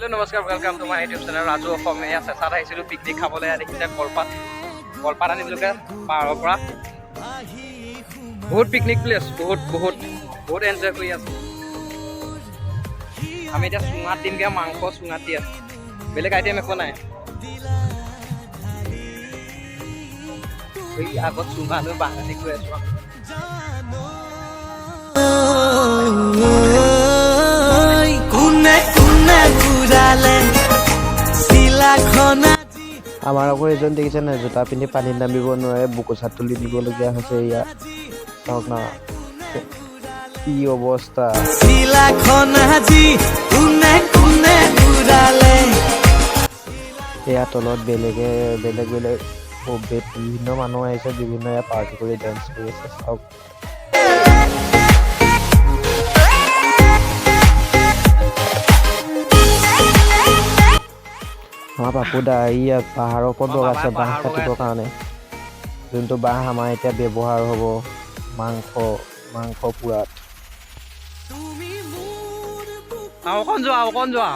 hello नमस्कार welcome to my YouTube channel Raju Asomiya চেঁচাত আহিছিলোঁ পিকনিক খাবলৈ দেখিছে কলপাত আনিলোগে পাহাৰৰ পৰা বহুত পিকনিক প্লেচ বহুত এনজয় কৰি আছোঁ আমি এতিয়া চুঙাত দিমগৈ মাংস চুঙাত দি আছোঁ বেলেগ আইটেম একো নাই এই আগত চুঙা লৈ বাঙালি গৈ আছোঁ আমাৰ আকৌ এজন দেখিছে নাই জোতা পিন্ধি পানীত নামিব নোৱাৰে বুকুচাত তুলি দিবলগীয়া হৈছে ইয়াত চাওক না কি অৱস্থা ইয়াৰ তলত বেলেগ বিভিন্ন মানুহ আহিছে বিভিন্ন ইয়াত পাৰ্টি কৰি ডেন্স কৰি আছে চাওক আমাৰ পাপু দা ইয়াত পাহাৰৰ ওপৰত লগাইছে বাঁহ কাটিবৰ কাৰণে যোনটো বাঁহ আমাৰ এতিয়া ব্যৱহাৰ হ'ব মাংস পোৰাত অকণ যোৱা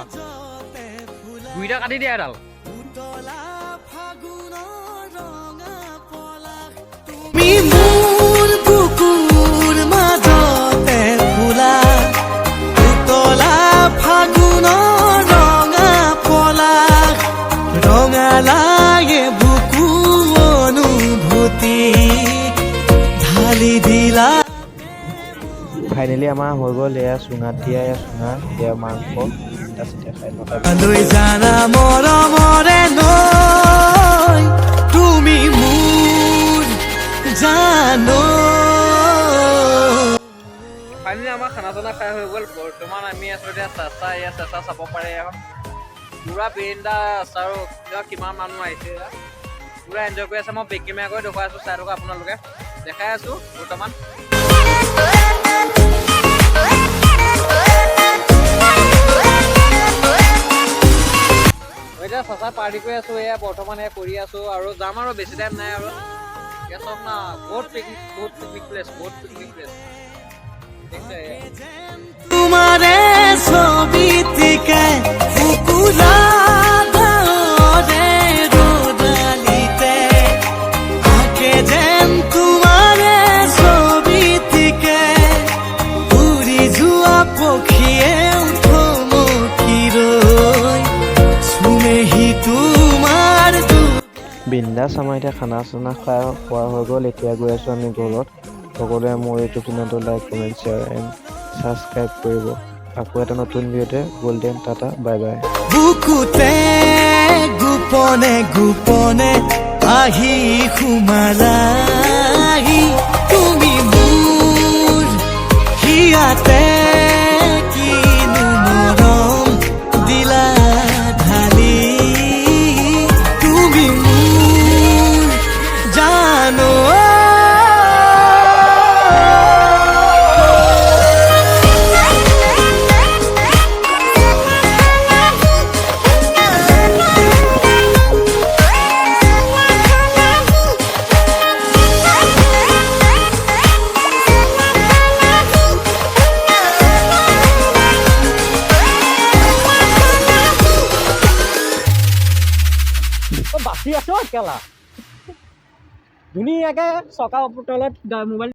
দুইটা কাটি দিয়া এডাল ফাইনেলি আমাৰ হৈ গ'ল এয়া চুঙাত দিয়া এয়া মাংস খাই ফাইনেলি আমাৰ খানা চানা খাই হৈ গ'ল বৰ্তমান আমি আছোঁ এতিয়া চেঁচা চাব পাৰে এখন পুৰা বেৰিন্দা আছে আৰু কিমান মানুহ আহিছে পুৰা এনজয় কৰি আছে মই বেক কেমেৰা কৰি দেখুৱাই আছোঁ চাই থকা আপোনালোকে দেখাই আছোঁ বৰ্তমান এতিয়া চেঁচা পাৰ্টি কৰি আছোঁ এয়া বৰ্তমান এয়া কৰি আছোঁ আৰু যাম আৰু বেছি টাইম নাই আৰু এতিয়া চব না বহুত পিকনিক প্লেচ तुम्हारे ছবিটিকে ফুকুৰা গাৰে ৰোদালিতে আকে যেন তোমাৰে ছবিটিকে উড়ি যোৱা পক্ষীয়ে উঠমকিৰৈ চুমেহি তোমাৰ বিন্দাছ আমাৰ এতিয়া খানা চানা খোৱা হৈ গ'ল এতিয়া গৈ আছোঁ আমি ঘৰত সকলোৱে মোৰ ইউটিউব চেনেলটো like comment share and subscribe কৰিব আকৌ এটা নতুন ভিডিঅ'তে গ'ল্ডেন টাটা বাই বাই বুকুতে গোপনে আহি সোমালাহি তুমি মোৰ হিয়াতে কিনো মৰম দিলা ঢালি তুমি মোৰ জানো বাচি আছো কেলা ধুনীয়াকৈ চকা তলত মোবাইল